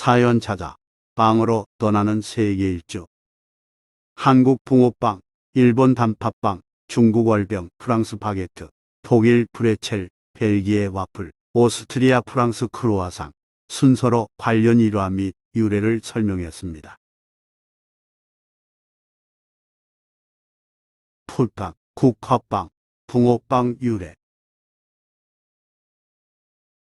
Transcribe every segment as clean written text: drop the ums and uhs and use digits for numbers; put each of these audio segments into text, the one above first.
사연 찾아 빵으로 떠나는 세계 일주. 한국 붕어빵, 일본 단팥빵, 중국 월병, 프랑스 바게트, 독일 브레첼, 벨기에 와플, 오스트리아 프랑스 크로아상, 순서로 관련 일화 및 유래를 설명했습니다. 풀빵, 국화빵, 붕어빵 유래.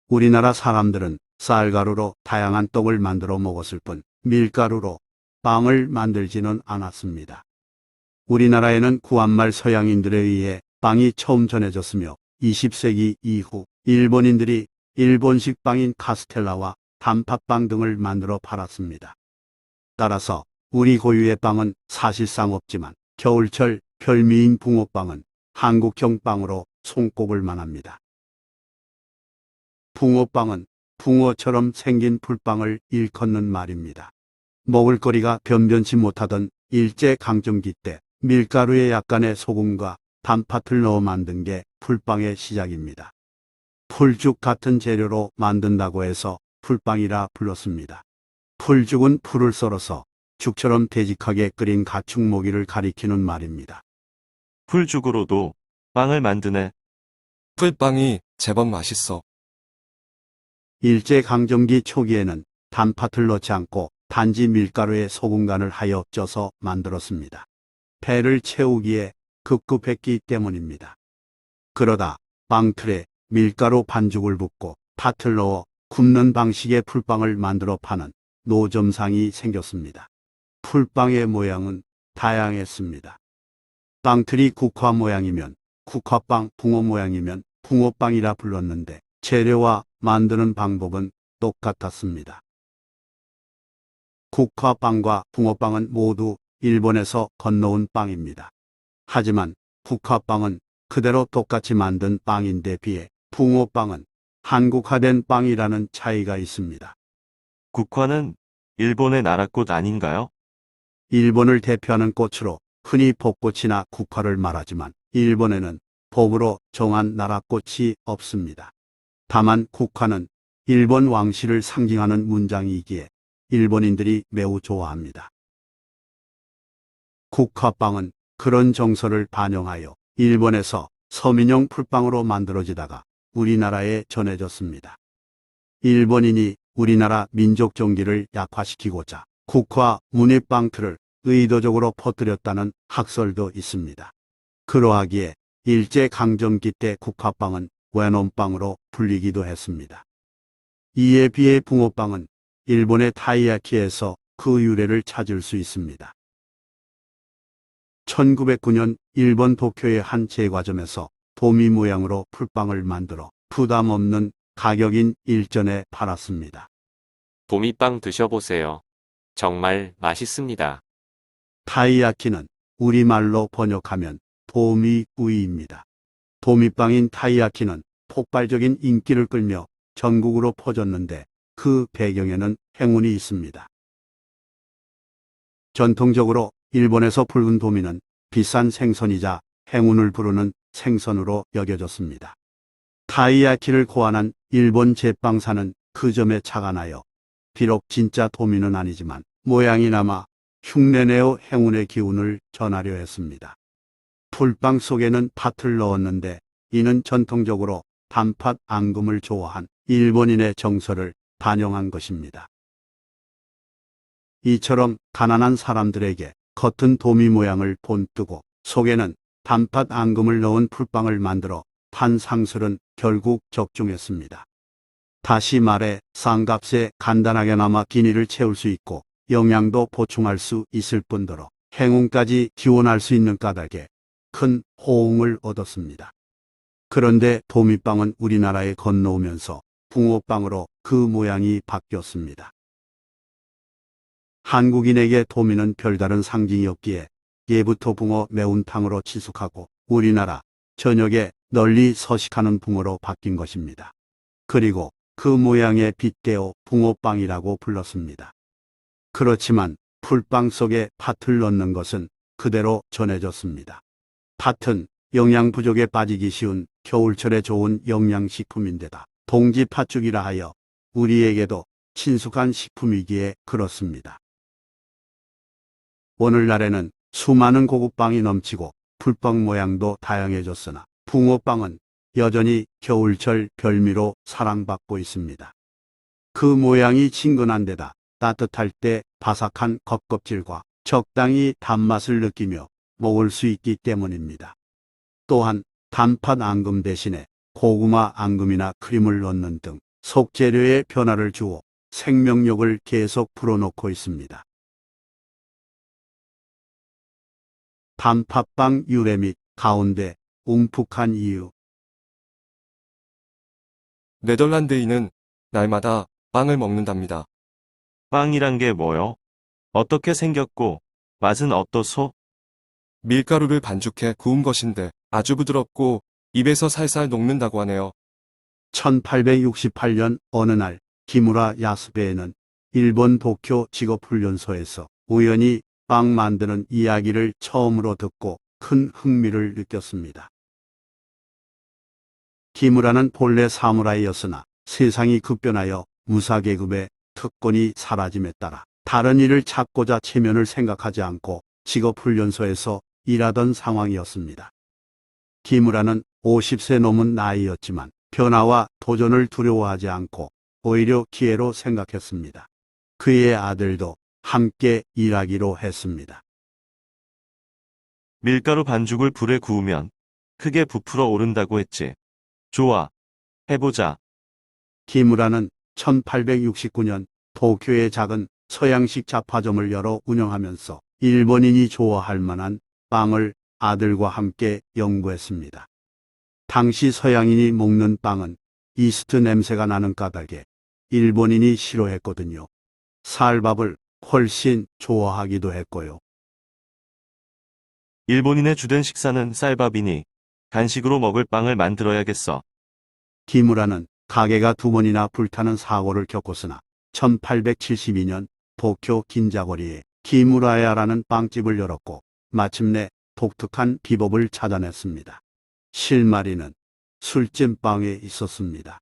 우리나라 사람들은 쌀가루로 다양한 떡을 만들어 먹었을 뿐 밀가루로 빵을 만들지는 않았습니다. 우리나라에는 구한말 서양인들에 의해 빵이 처음 전해졌으며 20세기 이후 일본인들이 일본식 빵인 카스텔라와 단팥빵 등을 만들어 팔았습니다. 따라서 우리 고유의 빵은 사실상 없지만 겨울철 별미인 붕어빵은 한국형 빵으로 손꼽을 만합니다. 붕어빵은 붕어처럼 생긴 풀빵을 일컫는 말입니다. 먹을거리가 변변치 못하던 일제강점기 때 밀가루에 약간의 소금과 단팥을 넣어 만든 게 풀빵의 시작입니다. 풀죽 같은 재료로 만든다고 해서 풀빵이라 불렀습니다. 풀죽은 풀을 썰어서 죽처럼 되직하게 끓인 가축모기를 가리키는 말입니다. 풀죽으로도 빵을 만드네. 풀빵이 제법 맛있어. 일제강점기 초기에는 단팥을 넣지 않고 단지 밀가루에 소금간을 하여 쪄서 만들었습니다. 배를 채우기에 급급했기 때문입니다. 그러다 빵틀에 밀가루 반죽을 붓고 팥을 넣어 굽는 방식의 풀빵을 만들어 파는 노점상이 생겼습니다. 풀빵의 모양은 다양했습니다. 빵틀이 국화 모양이면 국화빵, 붕어 모양이면 붕어빵이라 불렀는데 재료와 만드는 방법은 똑같았습니다. 국화빵과 붕어빵은 모두 일본에서 건너온 빵입니다. 하지만 국화빵은 그대로 똑같이 만든 빵인데 비해 붕어빵은 한국화된 빵이라는 차이가 있습니다. 국화는 일본의 나라꽃 아닌가요? 일본을 대표하는 꽃으로 흔히 벚꽃이나 국화를 말하지만 일본에는 법으로 정한 나라꽃이 없습니다. 다만 국화는 일본 왕실을 상징하는 문장이기에 일본인들이 매우 좋아합니다. 국화빵은 그런 정서를 반영하여 일본에서 서민용 풀빵으로 만들어지다가 우리나라에 전해졌습니다. 일본인이 우리나라 민족 정기를 약화시키고자 국화 문의빵틀을 의도적으로 퍼뜨렸다는 학설도 있습니다. 그러하기에 일제강점기 때 국화빵은 외놈빵으로 불리기도 했습니다. 이에 비해 붕어빵은 일본의 타이야키에서 그 유래를 찾을 수 있습니다. 1909년 일본 도쿄의 한 제과점에서 도미 모양으로 풀빵을 만들어 부담 없는 가격인 일전에 팔았습니다. 도미빵 드셔보세요. 정말 맛있습니다. 타이야키는 우리말로 번역하면 도미구이입니다. 도미빵인 타이야키는 폭발적인 인기를 끌며 전국으로 퍼졌는데 그 배경에는 행운이 있습니다. 전통적으로 일본에서 붉은 도미는 비싼 생선이자 행운을 부르는 생선으로 여겨졌습니다. 타이야키를 고안한 일본 제빵사는 그 점에 착안하여 비록 진짜 도미는 아니지만 모양이나마 흉내내어 행운의 기운을 전하려 했습니다. 풀빵 속에는 팥을 넣었는데 이는 전통적으로 단팥 앙금을 좋아한 일본인의 정서를 반영한 것입니다. 이처럼 가난한 사람들에게 겉은 도미 모양을 본뜨고 속에는 단팥 앙금을 넣은 풀빵을 만들어 판 상술은 결국 적중했습니다. 다시 말해 싼값에 간단하게나마 기니를 채울 수 있고 영양도 보충할 수 있을 뿐더러 행운까지 기원할 수 있는 까닭에 큰 호응을 얻었습니다. 그런데 도미빵은 우리나라에 건너오면서 붕어빵으로 그 모양이 바뀌었습니다. 한국인에게 도미는 별다른 상징이었기에 예부터 붕어 매운탕으로 치숙하고 우리나라 전역에 널리 서식하는 붕어로 바뀐 것입니다. 그리고 그 모양에 빗대어 붕어빵이라고 불렀습니다. 그렇지만 풀빵 속에 팥을 넣는 것은 그대로 전해졌습니다. 팥은 영양 부족에 빠지기 쉬운 겨울철에 좋은 영양식품인데다 동지 팥죽이라 하여 우리에게도 친숙한 식품이기에 그렇습니다. 오늘날에는 수많은 고급빵이 넘치고 풀빵 모양도 다양해졌으나 붕어빵은 여전히 겨울철 별미로 사랑받고 있습니다. 그 모양이 친근한 데다 따뜻할 때 바삭한 겉껍질과 적당히 단맛을 느끼며 먹을 수 있기 때문입니다. 또한 단팥 앙금 대신에 고구마 앙금이나 크림을 넣는 등 속재료에 변화를 주어 생명력을 계속 불어넣고 있습니다. 단팥빵 유래 및 가운데 움푹한 이유. 네덜란드인은 날마다 빵을 먹는답니다. 빵이란 게 뭐요? 어떻게 생겼고, 맛은 어떠소? 밀가루를 반죽해 구운 것인데 아주 부드럽고 입에서 살살 녹는다고 하네요. 1868년 어느 날 기무라 야스베에는 일본 도쿄 직업훈련소에서 우연히 빵 만드는 이야기를 처음으로 듣고 큰 흥미를 느꼈습니다. 기무라는 본래 사무라이였으나 세상이 급변하여 무사계급의 특권이 사라짐에 따라 다른 일을 찾고자 체면을 생각하지 않고 직업훈련소에서 일하던 상황이었습니다. 기무라는 50세 넘은 나이였지만 변화와 도전을 두려워하지 않고 오히려 기회로 생각했습니다. 그의 아들도 함께 일하기로 했습니다. 밀가루 반죽을 불에 구우면 크게 부풀어 오른다고 했지. 좋아. 해보자. 기무라는 1869년 도쿄의 작은 서양식 잡화점을 열어 운영하면서 일본인이 좋아할 만한 빵을 아들과 함께 연구했습니다. 당시 서양인이 먹는 빵은 이스트 냄새가 나는 까닭에 일본인이 싫어했거든요. 쌀밥을 훨씬 좋아하기도 했고요. 일본인의 주된 식사는 쌀밥이니 간식으로 먹을 빵을 만들어야겠어. 기무라는 가게가 두 번이나 불타는 사고를 겪었으나 1872년 도쿄 긴자거리에 기무라야라는 빵집을 열었고 마침내 독특한 비법을 찾아냈습니다. 실마리는 술찜빵에 있었습니다.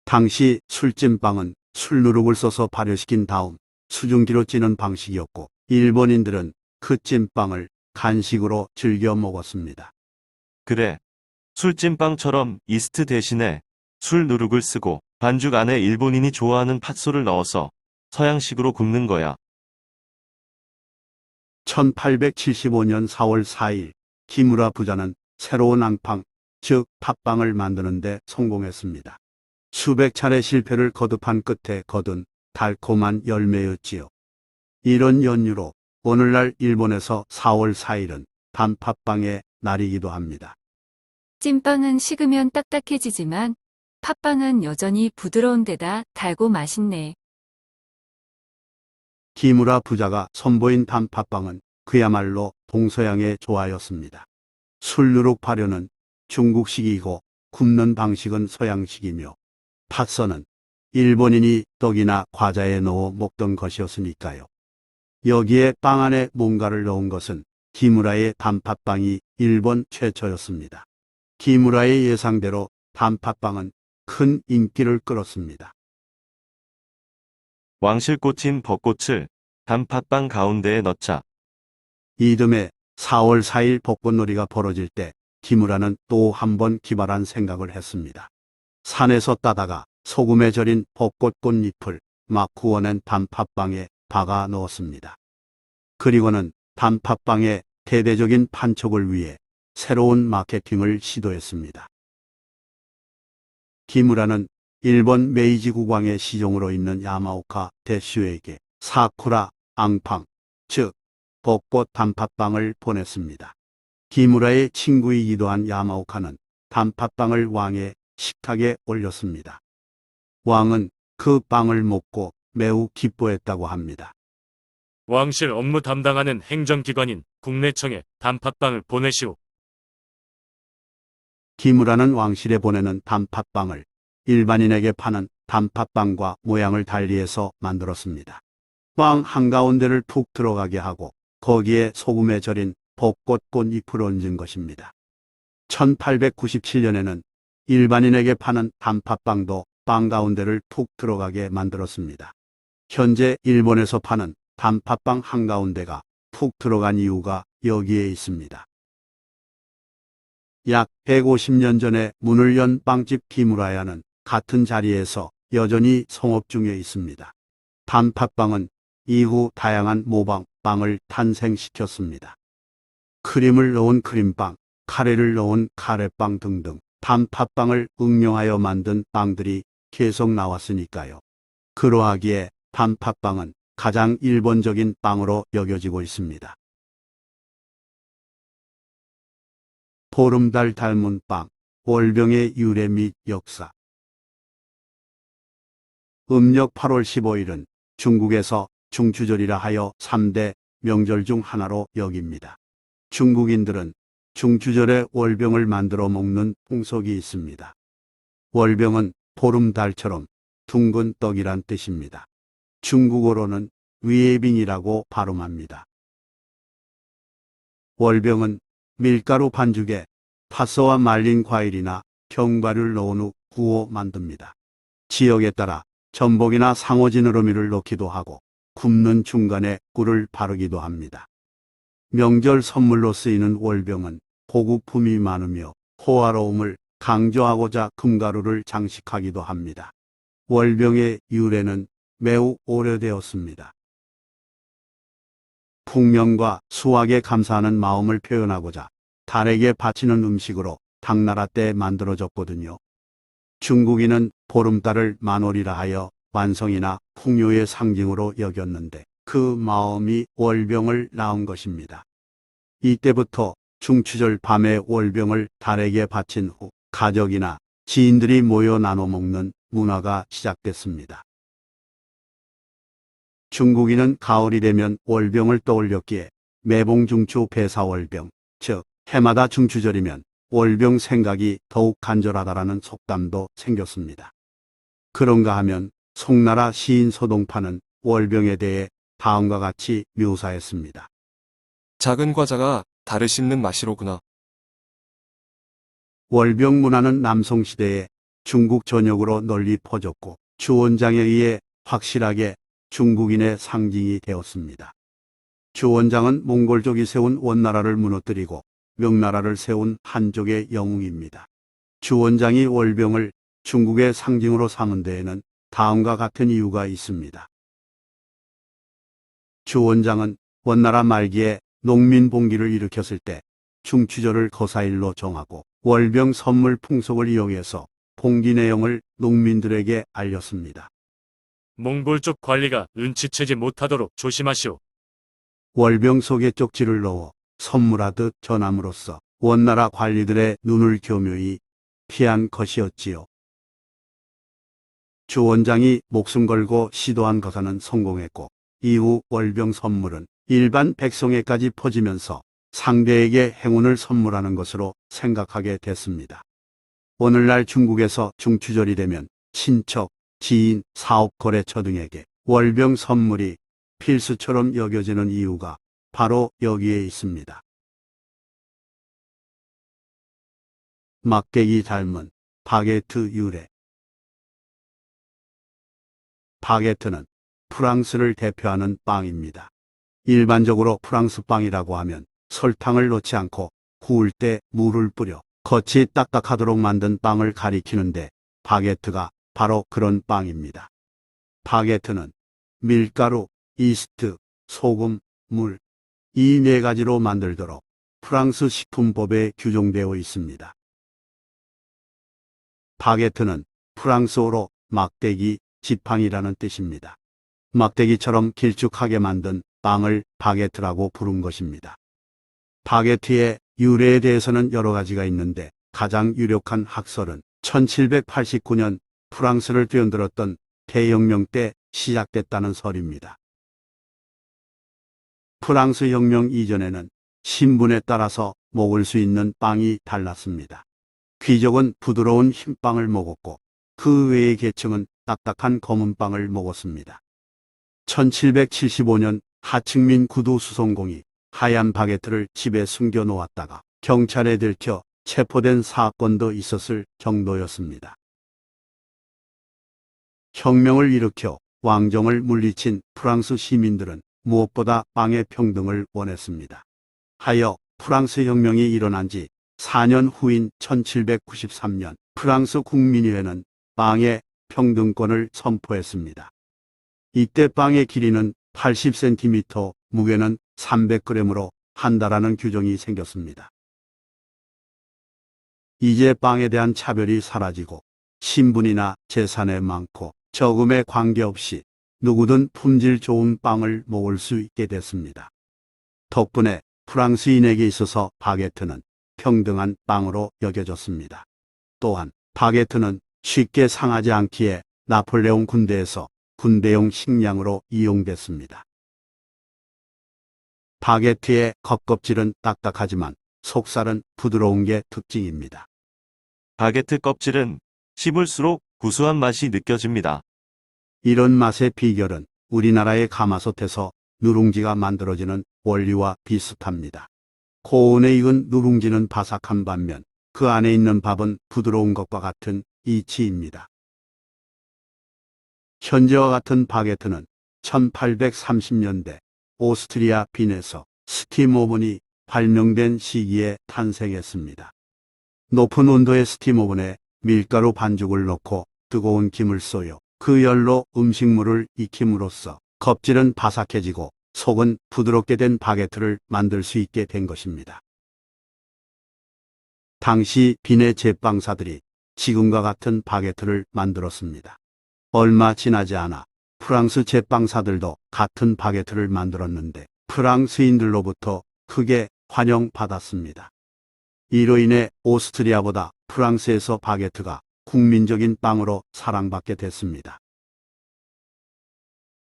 당시 술찜빵은 술누룩을 써서 발효시킨 다음 수증기로 찌는 방식이었고 일본인들은 그 찐빵을 간식으로 즐겨 먹었습니다. 그래. 술찜빵처럼 이스트 대신에 술 누룩을 쓰고 반죽 안에 일본인이 좋아하는 팥소를 넣어서 서양식으로 굽는 거야. 1875년 4월 4일 기무라 부자는 새로운 앙팡, 즉 팥빵을 만드는데 성공했습니다. 수백 차례 실패를 거듭한 끝에 거둔 달콤한 열매였지요. 이런 연유로 오늘날 일본에서 4월 4일은 단팥빵의 날이기도 합니다. 찐빵은 식으면 딱딱해지지만 팥빵은 여전히 부드러운 데다 달고 맛있네. 기무라 부자가 선보인 단팥빵은 그야말로 동서양의 조화였습니다. 술누룩 발효는 중국식이고 굽는 방식은 서양식이며 팥선은 일본인이 떡이나 과자에 넣어 먹던 것이었으니까요. 여기에 빵 안에 뭔가를 넣은 것은 기무라의 단팥빵이 일본 최초였습니다. 기무라의 예상대로 단팥빵은 큰 인기를 끌었습니다. 왕실 꽂힌 벚꽃을 단팥빵 가운데에 넣자. 이듬해 4월 4일 벚꽃놀이가 벌어질 때 기무라는 또 한 번 기발한 생각을 했습니다. 산에서 따다가 소금에 절인 벚꽃 꽃잎을 막 구워낸 단팥빵에 박아 넣었습니다. 그리고는 단팥빵의 대대적인 판촉을 위해 새로운 마케팅을 시도했습니다. 기무라는 일본 메이지 국왕의 시종으로 있는 야마오카 대슈에게 사쿠라 앙팡, 즉 벚꽃 단팥빵을 보냈습니다. 기무라의 친구이기도 한 야마오카는 단팥빵을 왕의 식탁에 올렸습니다. 왕은 그 빵을 먹고 매우 기뻐했다고 합니다. 왕실 업무 담당하는 행정기관인 국내청에 단팥빵을 보내시오. 기무라는 왕실에 보내는 단팥빵을 일반인에게 파는 단팥빵과 모양을 달리해서 만들었습니다. 빵 한가운데를 푹 들어가게 하고 거기에 소금에 절인 벚꽃 꽃잎을 얹은 것입니다. 1897년에는 일반인에게 파는 단팥빵도 빵 가운데를 푹 들어가게 만들었습니다. 현재 일본에서 파는 단팥빵 한가운데가 푹 들어간 이유가 여기에 있습니다. 약 150년 전에 문을 연 빵집 기무라야는 같은 자리에서 여전히 성업 중에 있습니다. 단팥빵은 이후 다양한 모방 빵을 탄생시켰습니다. 크림을 넣은 크림빵, 카레를 넣은 카레빵 등등 단팥빵을 응용하여 만든 빵들이 계속 나왔으니까요. 그러하기에 단팥빵은 가장 일본적인 빵으로 여겨지고 있습니다. 보름달 닮은 빵, 월병의 유래 및 역사. 음력 8월 15일은 중국에서 중추절이라 하여 3대 명절 중 하나로 여깁니다. 중국인들은 중추절에 월병을 만들어 먹는 풍속이 있습니다. 월병은 보름달처럼 둥근 떡이란 뜻입니다. 중국어로는 위에빙이라고 발음합니다. 월병은 밀가루 반죽에 팥소와 말린 과일이나 견과류를 넣은 후 구워 만듭니다. 지역에 따라 전복이나 상어지느러미를 넣기도 하고 굽는 중간에 꿀을 바르기도 합니다. 명절 선물로 쓰이는 월병은 고급품이 많으며 호화로움을 강조하고자 금가루를 장식하기도 합니다. 월병의 유래는 매우 오래되었습니다. 풍년과 수확에 감사하는 마음을 표현하고자 달에게 바치는 음식으로 당나라 때 만들어졌거든요. 중국인은 보름달을 만월이라 하여 완성이나 풍요의 상징으로 여겼는데 그 마음이 월병을 낳은 것입니다. 이때부터 중추절 밤에 월병을 달에게 바친 후 가족이나 지인들이 모여 나눠 먹는 문화가 시작됐습니다. 중국인은 가을이 되면 월병을 떠올렸기에 매봉중추 배사월병, 즉 해마다 중추절이면 월병 생각이 더욱 간절하다라는 속담도 생겼습니다. 그런가 하면 송나라 시인 서동파는 월병에 대해 다음과 같이 묘사했습니다. 작은 과자가 달을 씹는 맛이로구나. 월병 문화는 남송시대에 중국 전역으로 널리 퍼졌고 주원장에 의해 확실하게 중국인의 상징이 되었습니다. 주원장은 몽골족이 세운 원나라를 무너뜨리고 명나라를 세운 한족의 영웅입니다. 주원장이 월병을 중국의 상징으로 삼은 데에는 다음과 같은 이유가 있습니다. 주원장은 원나라 말기에 농민 봉기를 일으켰을 때 중추절을 거사일로 정하고 월병 선물 풍속을 이용해서 봉기 내용을 농민들에게 알렸습니다. 몽골 쪽 관리가 눈치채지 못하도록 조심하시오. 월병 속에 쪽지를 넣어 선물하듯 전함으로써 원나라 관리들의 눈을 교묘히 피한 것이었지요. 주원장이 목숨 걸고 시도한 거사는 성공했고 이후 월병 선물은 일반 백성에까지 퍼지면서 상대에게 행운을 선물하는 것으로 생각하게 됐습니다. 오늘날 중국에서 중추절이 되면 친척, 지인, 사업 거래처 등에게 월병 선물이 필수처럼 여겨지는 이유가 바로 여기에 있습니다. 막대기 닮은 바게트 유래. 바게트는 프랑스를 대표하는 빵입니다. 일반적으로 프랑스 빵이라고 하면 설탕을 넣지 않고 구울 때 물을 뿌려 겉이 딱딱하도록 만든 빵을 가리키는데 바게트가 바로 그런 빵입니다. 바게트는 밀가루, 이스트, 소금, 물, 이 네 가지로 만들도록 프랑스 식품법에 규정되어 있습니다. 바게트는 프랑스어로 막대기, 지팡이라는 뜻입니다. 막대기처럼 길쭉하게 만든 빵을 바게트라고 부른 것입니다. 바게트의 유래에 대해서는 여러 가지가 있는데 가장 유력한 학설은 1789년 프랑스를 뒤흔들었던 대혁명 때 시작됐다는 설입니다. 프랑스 혁명 이전에는 신분에 따라서 먹을 수 있는 빵이 달랐습니다. 귀족은 부드러운 흰빵을 먹었고 그 외의 계층은 딱딱한 검은 빵을 먹었습니다. 1775년 하층민 구두 수송공이 하얀 바게트를 집에 숨겨 놓았다가 경찰에 들켜 체포된 사건도 있었을 정도였습니다. 혁명을 일으켜 왕정을 물리친 프랑스 시민들은 무엇보다 빵의 평등을 원했습니다. 하여 프랑스 혁명이 일어난 지 4년 후인 1793년 프랑스 국민의회는 빵의 평등권을 선포했습니다. 이때 빵의 길이는 80cm, 무게는 300g으로 한다라는 규정이 생겼습니다. 이제 빵에 대한 차별이 사라지고 신분이나 재산에 많고 적음에 관계없이 누구든 품질 좋은 빵을 먹을 수 있게 됐습니다. 덕분에 프랑스인에게 있어서 바게트는 평등한 빵으로 여겨졌습니다. 또한 바게트는 쉽게 상하지 않기에 나폴레옹 군대에서 군대용 식량으로 이용됐습니다. 바게트의 겉껍질은 딱딱하지만 속살은 부드러운 게 특징입니다. 바게트 껍질은 씹을수록 구수한 맛이 느껴집니다. 이런 맛의 비결은 우리나라의 가마솥에서 누룽지가 만들어지는 원리와 비슷합니다. 고온에 익은 누룽지는 바삭한 반면 그 안에 있는 밥은 부드러운 것과 같은 이치입니다. 현재와 같은 바게트는 1830년대 오스트리아 빈에서 스팀 오븐이 발명된 시기에 탄생했습니다. 높은 온도의 스팀 오븐에 밀가루 반죽을 넣고 뜨거운 김을 쏘여 그 열로 음식물을 익힘으로써 껍질은 바삭해지고 속은 부드럽게 된 바게트를 만들 수 있게 된 것입니다. 당시 빈의 제빵사들이 지금과 같은 바게트를 만들었습니다. 얼마 지나지 않아 프랑스 제빵사들도 같은 바게트를 만들었는데 프랑스인들로부터 크게 환영받았습니다. 이로 인해 오스트리아보다 프랑스에서 바게트가 국민적인 빵으로 사랑받게 됐습니다.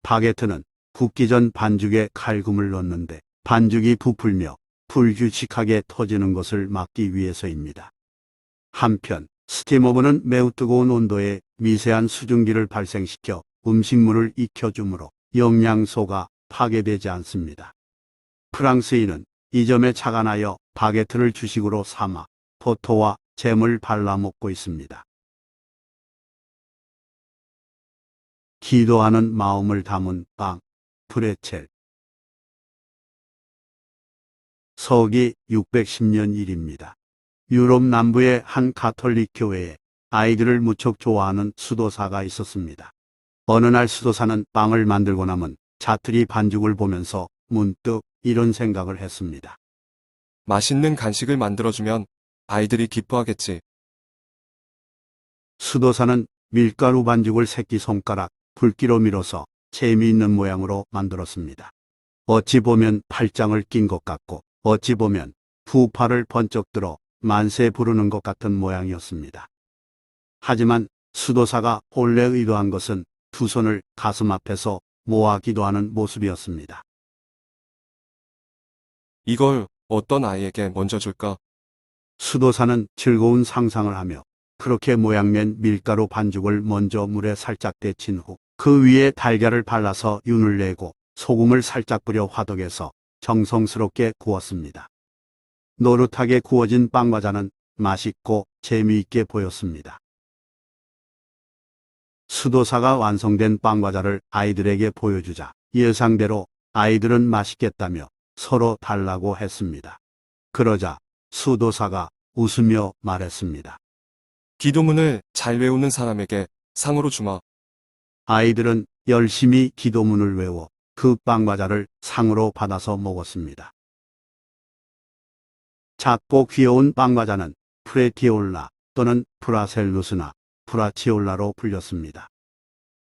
바게트는 굽기 전 반죽에 칼금을 넣는데 반죽이 부풀며 불규칙하게 터지는 것을 막기 위해서입니다. 한편 스팀오븐은 매우 뜨거운 온도에 미세한 수증기를 발생시켜 음식물을 익혀주므로 영양소가 파괴되지 않습니다. 프랑스인은 이 점에 착안하여 바게트를 주식으로 삼아 버터와 잼을 발라 먹고 있습니다. 기도하는 마음을 담은 빵, 브레첼. 서기 610년 일입니다. 유럽 남부의 한 가톨릭 교회에 아이들을 무척 좋아하는 수도사가 있었습니다. 어느 날 수도사는 빵을 만들고 남은 자투리 반죽을 보면서 문득 이런 생각을 했습니다. 맛있는 간식을 만들어주면 아이들이 기뻐하겠지. 수도사는 밀가루 반죽을 새끼손가락 굵기로 밀어서 재미있는 모양으로 만들었습니다. 어찌 보면 팔짱을 낀 것 같고 어찌 보면 두 팔을 번쩍 들어 만세 부르는 것 같은 모양이었습니다. 하지만 수도사가 본래 의도한 것은 두 손을 가슴 앞에서 모아 기도하는 모습이었습니다. 이걸 어떤 아이에게 먼저 줄까? 수도사는 즐거운 상상을 하며 그렇게 모양낸 밀가루 반죽을 먼저 물에 살짝 데친 후 그 위에 달걀을 발라서 윤을 내고 소금을 살짝 뿌려 화덕에서 정성스럽게 구웠습니다. 노릇하게 구워진 빵과자는 맛있고 재미있게 보였습니다. 수도사가 완성된 빵과자를 아이들에게 보여주자 예상대로 아이들은 맛있겠다며 서로 달라고 했습니다. 그러자 수도사가 웃으며 말했습니다. 기도문을 잘 외우는 사람에게 상으로 주마. 아이들은 열심히 기도문을 외워 그 빵과자를 상으로 받아서 먹었습니다. 작고 귀여운 빵과자는 프레티올라 또는 브라셀루스나 브라치올라로 불렸습니다.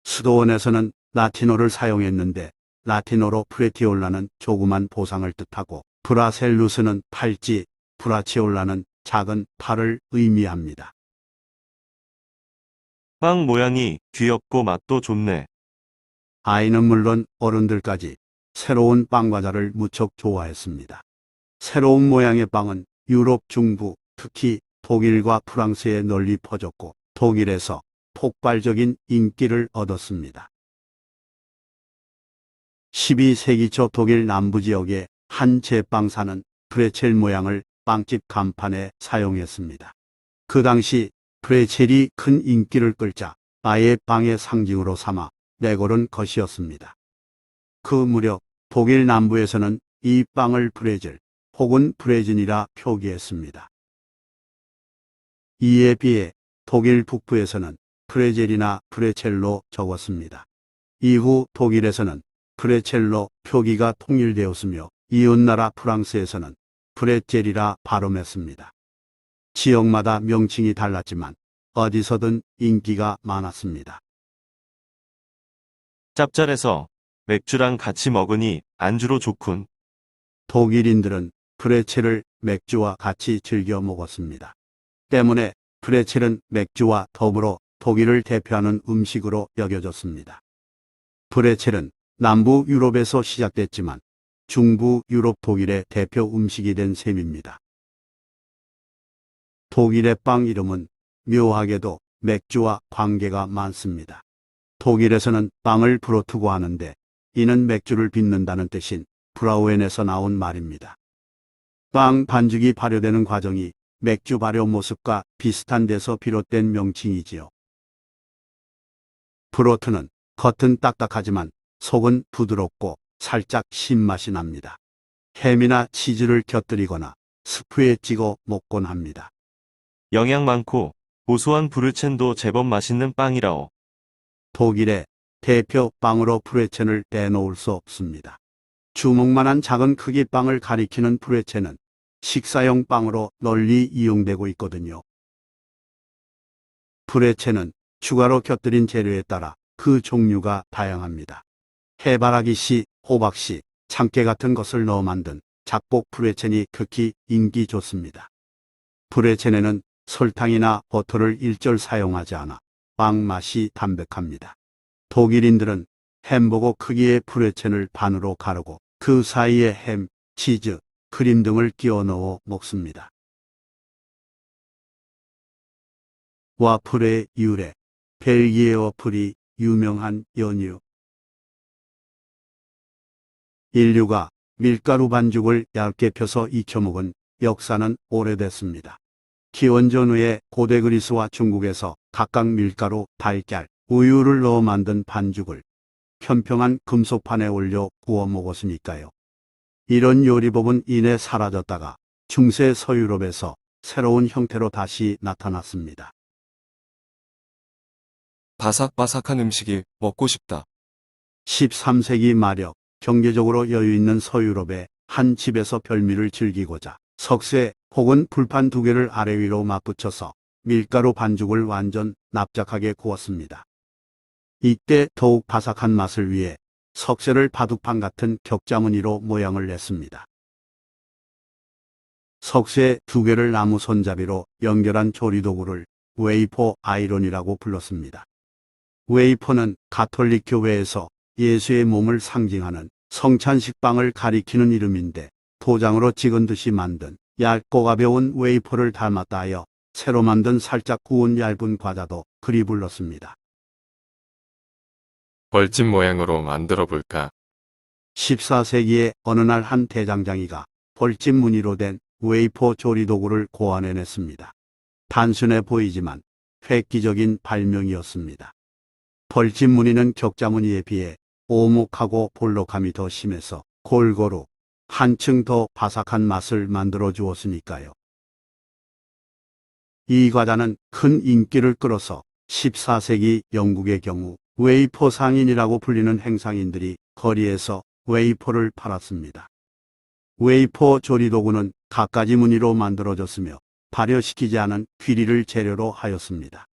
수도원에서는 라틴어를 사용했는데 라틴어로 프레티올라는 조그만 보상을 뜻하고 브라셀루스는 팔찌, 브라치올라는 작은 팔을 의미합니다. 빵 모양이 귀엽고 맛도 좋네. 아이는 물론 어른들까지 새로운 빵과자를 무척 좋아했습니다. 새로운 모양의 빵은 유럽 중부, 특히 독일과 프랑스에 널리 퍼졌고 독일에서 폭발적인 인기를 얻었습니다. 12세기 초 독일 남부 지역의 한 제빵사는 브레첼 모양을 빵집 간판에 사용했습니다. 그 당시 브레첼이 큰 인기를 끌자 아예 빵의 상징으로 삼아 내걸은 것이었습니다. 그 무렵 독일 남부에서는 이 빵을 브레젤 혹은 브레진이라 표기했습니다. 이에 비해 독일 북부에서는 프레젤이나 브레첼로 적었습니다. 이후 독일에서는 브레첼로 표기가 통일되었으며 이웃나라 프랑스에서는 브레젤이라 발음했습니다. 지역마다 명칭이 달랐지만 어디서든 인기가 많았습니다. 짭짤해서 맥주랑 같이 먹으니 안주로 좋군. 독일인들은 브레첼을 맥주와 같이 즐겨 먹었습니다. 때문에 브레첼은 맥주와 더불어 독일을 대표하는 음식으로 여겨졌습니다. 브레첼은 남부 유럽에서 시작됐지만 중부 유럽 독일의 대표 음식이 된 셈입니다. 독일의 빵 이름은 묘하게도 맥주와 관계가 많습니다. 독일에서는 빵을 브로트고 하는데 이는 맥주를 빚는다는 뜻인 브라우엔에서 나온 말입니다. 빵 반죽이 발효되는 과정이 맥주 발효 모습과 비슷한 데서 비롯된 명칭이지요. 브로트는 겉은 딱딱하지만 속은 부드럽고 살짝 신맛이 납니다. 햄이나 치즈를 곁들이거나 스프에 찍어 먹곤 합니다. 영양 많고 고소한 브르첸도 제법 맛있는 빵이라오. 독일의 대표 빵으로 브레첸을 빼놓을 수 없습니다. 주먹만한 작은 크기 빵을 가리키는 브레첸은 식사용 빵으로 널리 이용되고 있거든요. 브레첸은 추가로 곁들인 재료에 따라 그 종류가 다양합니다. 해바라기씨, 호박씨, 참깨 같은 것을 넣어 만든 작복 브레첸이 극히 인기 좋습니다. 브레첸에는 설탕이나 버터를 일절 사용하지 않아 빵 맛이 담백합니다. 독일인들은 햄버거 크기의 브레첸을 반으로 가르고 그 사이에 햄, 치즈, 크림 등을 끼워 넣어 먹습니다. 와플의 유래, 벨기에 와플이 유명한 연유. 인류가 밀가루 반죽을 얇게 펴서 익혀 먹은 역사는 오래됐습니다. 기원 전후에 고대 그리스와 중국에서 각각 밀가루, 달걀, 우유를 넣어 만든 반죽을 평평한 금속판에 올려 구워 먹었으니까요. 이런 요리법은 이내 사라졌다가 중세 서유럽에서 새로운 형태로 다시 나타났습니다. 바삭바삭한 음식이 먹고 싶다. 13세기 말역 경제적으로 여유 있는 서유럽의 한 집에서 별미를 즐기고자 석쇠 혹은 불판 두 개를 아래 위로 맞붙여서 밀가루 반죽을 완전 납작하게 구웠습니다. 이때 더욱 바삭한 맛을 위해 석쇠를 바둑판 같은 격자무늬로 모양을 냈습니다. 석쇠 두 개를 나무 손잡이로 연결한 조리도구를 웨이퍼 아이론이라고 불렀습니다. 웨이퍼는 가톨릭 교회에서 예수의 몸을 상징하는 성찬식빵을 가리키는 이름인데 도장으로 찍은 듯이 만든 얇고 가벼운 웨이퍼를 닮았다 하여 새로 만든 살짝 구운 얇은 과자도 그리 불렀습니다. 벌집 모양으로 만들어 볼까? 14세기에 어느 날 한 대장장이가 벌집 무늬로 된 웨이퍼 조리도구를 고안해냈습니다. 단순해 보이지만 획기적인 발명이었습니다. 벌집 무늬는 격자 무늬에 비해 오목하고 볼록함이 더 심해서 골고루 한층 더 바삭한 맛을 만들어 주었으니까요. 이 과자는 큰 인기를 끌어서 14세기 영국의 경우 웨이퍼 상인이라고 불리는 행상인들이 거리에서 웨이퍼를 팔았습니다. 웨이퍼 조리도구는 갖가지 무늬로 만들어졌으며 발효시키지 않은 귀리를 재료로 하였습니다.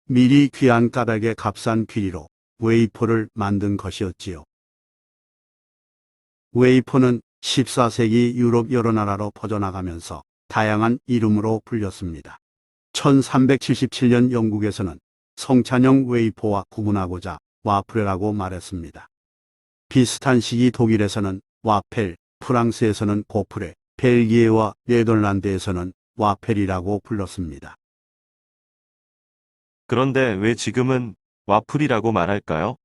미리 귀한 까닭의 값싼 귀리로 웨이퍼를 만든 것이었지요. 웨이퍼는 14세기 유럽 여러 나라로 퍼져나가면서 다양한 이름으로 불렸습니다. 1377년 영국에서는 성찬형 웨이퍼와 구분하고자 와플이라고 말했습니다. 비슷한 시기 독일에서는 와펠, 프랑스에서는 고프레, 벨기에와 네덜란드에서는 와펠이라고 불렀습니다. 그런데 왜 지금은 와플이라고 말할까요?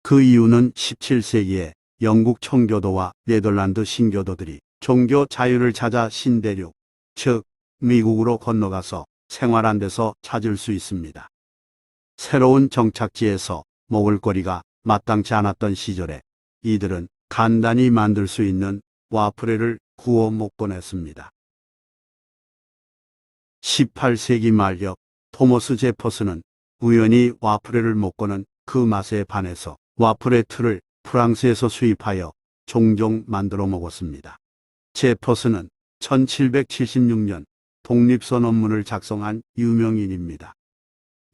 그 이유는 17세기에 영국 청교도와 네덜란드 신교도들이 종교 자유를 찾아 신대륙, 즉 미국으로 건너가서 생활한 데서 찾을 수 있습니다. 새로운 정착지에서 먹을거리가 마땅치 않았던 시절에 이들은 간단히 만들 수 있는 와플을 구워 먹곤 했습니다. 18세기 말엽 토머스 제퍼슨은 우연히 와플을 먹고는 그 맛에 반해서 와플의 틀을 프랑스에서 수입하여 종종 만들어 먹었습니다. 제퍼슨은 1776년 독립선언문을 작성한 유명인입니다.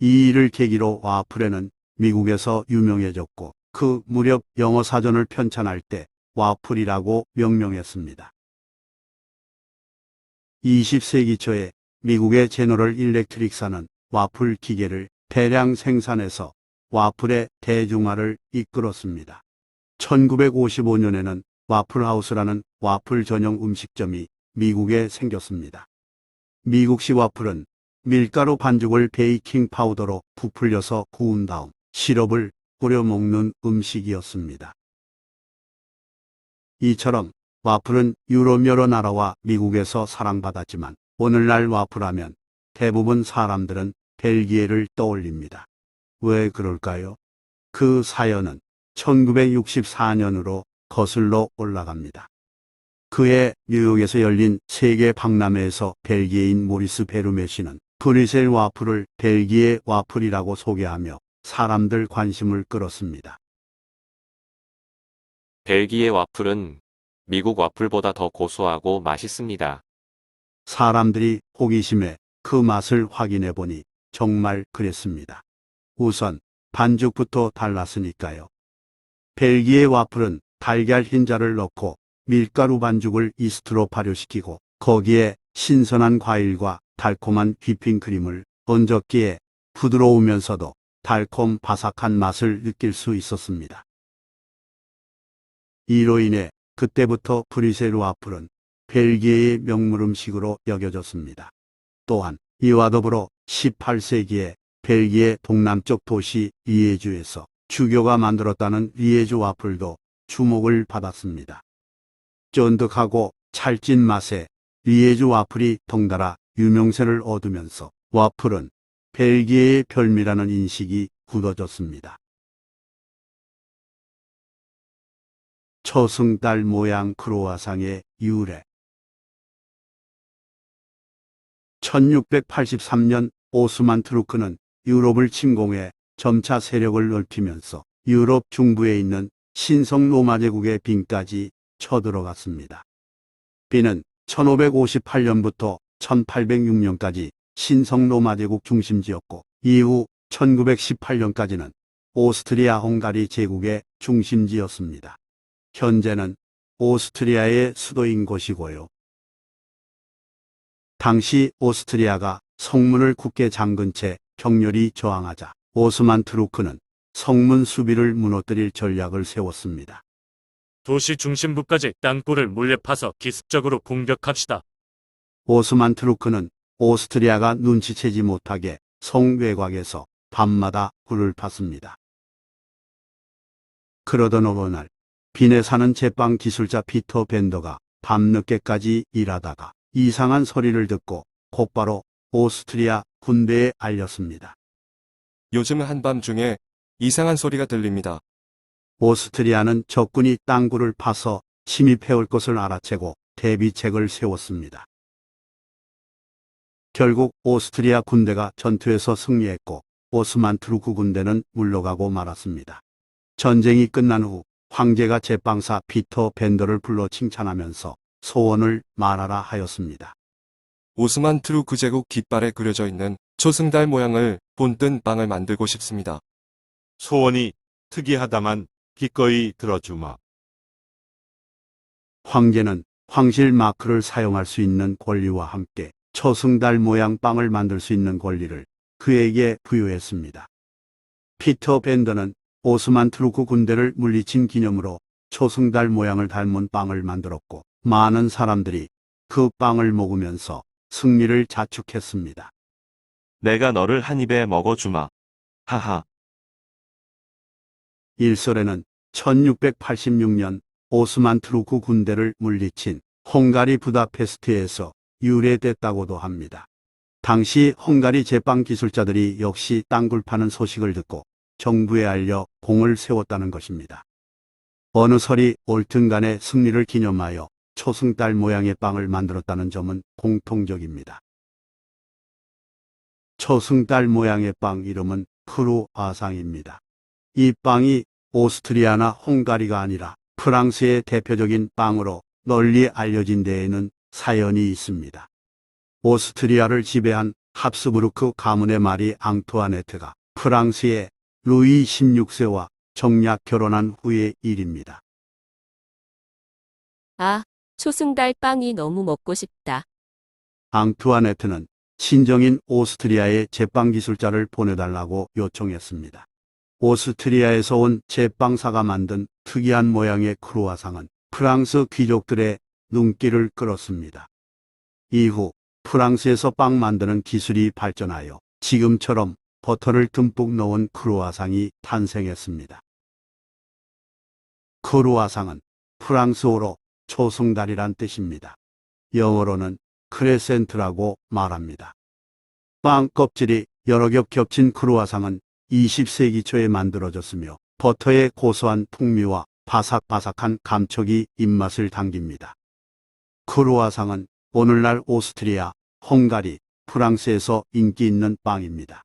이 일을 계기로 와플에는 미국에서 유명해졌고 그 무렵 영어 사전을 편찬할 때 와플이라고 명명했습니다. 20세기 초에 미국의 제너럴 일렉트릭사는 와플 기계를 대량 생산해서 와플의 대중화를 이끌었습니다. 1955년에는 와플하우스라는 와플 전용 음식점이 미국에 생겼습니다. 미국식 와플은 밀가루 반죽을 베이킹 파우더로 부풀려서 구운 다음 시럽을 뿌려 먹는 음식이었습니다. 이처럼 와플은 유럽 여러 나라와 미국에서 사랑받았지만 오늘날 와플하면 대부분 사람들은 벨기에를 떠올립니다. 왜 그럴까요? 그 사연은 1964년으로 거슬러 올라갑니다. 그해 뉴욕에서 열린 세계 박람회에서 벨기에인 모리스 베르메시는 브뤼셀 와플을 벨기에 와플이라고 소개하며 사람들 관심을 끌었습니다. 벨기에 와플은 미국 와플보다 더 고소하고 맛있습니다. 사람들이 호기심에 그 맛을 확인해 보니 정말 그랬습니다. 우선 반죽부터 달랐으니까요. 벨기에 와플은 달걀 흰자를 넣고 밀가루 반죽을 이스트로 발효시키고 거기에 신선한 과일과 달콤한 휘핑크림을 얹었기에 부드러우면서도 달콤 바삭한 맛을 느낄 수 있었습니다. 이로 인해 그때부터 브뤼셀 와플은 벨기에의 명물 음식으로 여겨졌습니다. 또한 이와 더불어 18세기에 벨기에 동남쪽 도시 리에주에서 주교가 만들었다는 리에주 와플도 주목을 받았습니다. 쫀득하고 찰진 맛에 리에주 와플이 덩달아 유명세를 얻으면서 와플은 벨기에의 별미라는 인식이 굳어졌습니다. 초승달 모양 크로와상의 유래 1683년 오스만 투르크는 유럽을 침공해 점차 세력을 넓히면서 유럽 중부에 있는 신성 로마 제국의 빈까지 쳐들어갔습니다. 빈은 1558년부터 1806년까지 신성 로마 제국 중심지였고 이후 1918년까지는 오스트리아 헝가리 제국의 중심지였습니다. 현재는 오스트리아의 수도인 곳이고요. 당시 오스트리아가 성문을 굳게 잠근 채 격렬히 저항하자 오스만 투르크는 성문 수비를 무너뜨릴 전략을 세웠습니다. 도시 중심부까지 땅굴을 몰래 파서 기습적으로 공격합시다. 오스만 투르크는 오스트리아가 눈치채지 못하게 성 외곽에서 밤마다 굴을 팠습니다. 그러던 어느 날 빈에 사는 제빵 기술자 피터 벤더가 밤늦게까지 일하다가 이상한 소리를 듣고 곧바로 오스트리아 군대에 알렸습니다. 요즘 한밤중에 이상한 소리가 들립니다. 오스트리아는 적군이 땅굴을 파서 침입해올 것을 알아채고 대비책을 세웠습니다. 결국 오스트리아 군대가 전투에서 승리했고 오스만 투르크 군대는 물러가고 말았습니다. 전쟁이 끝난 후 황제가 제빵사 피터 벤더를 불러 칭찬하면서 소원을 말하라 하였습니다. 오스만 투르크 제국 깃발에 그려져 있는 초승달 모양을 본뜬 빵을 만들고 싶습니다. 소원이 특이하다만 기꺼이 들어주마. 황제는 황실 마크를 사용할 수 있는 권리와 함께 초승달 모양 빵을 만들 수 있는 권리를 그에게 부여했습니다. 피터 벤더는 오스만 투르크 군대를 물리친 기념으로 초승달 모양을 닮은 빵을 만들었고 많은 사람들이 그 빵을 먹으면서 승리를 자축했습니다. 내가 너를 한 입에 먹어주마. 하하. 일설에는 1686년 오스만 투르크 군대를 물리친 헝가리 부다페스트에서 유래됐다고도 합니다. 당시 헝가리 제빵 기술자들이 역시 땅굴 파는 소식을 듣고 정부에 알려 공을 세웠다는 것입니다. 어느 설이 옳든 간에 승리를 기념하여 초승달 모양의 빵을 만들었다는 점은 공통적입니다. 초승달 모양의 빵 이름은 크루아상입니다. 이 빵이 오스트리아나 헝가리가 아니라 프랑스의 대표적인 빵으로 널리 알려진 데에는 사연이 있습니다. 오스트리아를 지배한 합스부르크 가문의 마리 앙투아네트가 프랑스의 루이 16세와 정략 결혼한 후의 일입니다. 아, 초승달 빵이 너무 먹고 싶다. 앙투아네트는 친정인 오스트리아의 제빵 기술자를 보내달라고 요청했습니다. 오스트리아에서 온 제빵사가 만든 특이한 모양의 크루아상은 프랑스 귀족들의 눈길을 끌었습니다. 이후 프랑스에서 빵 만드는 기술이 발전하여 지금처럼 버터를 듬뿍 넣은 크루아상이 탄생했습니다. 크루아상은 프랑스어로 초승달이란 뜻입니다. 영어로는 크레센트라고 말합니다. 빵 껍질이 여러 겹 겹친 크루아상은 20세기 초에 만들어졌으며 버터의 고소한 풍미와 바삭바삭한 감촉이 입맛을 당깁니다. 크루아상은 오늘날 오스트리아, 헝가리, 프랑스에서 인기 있는 빵입니다.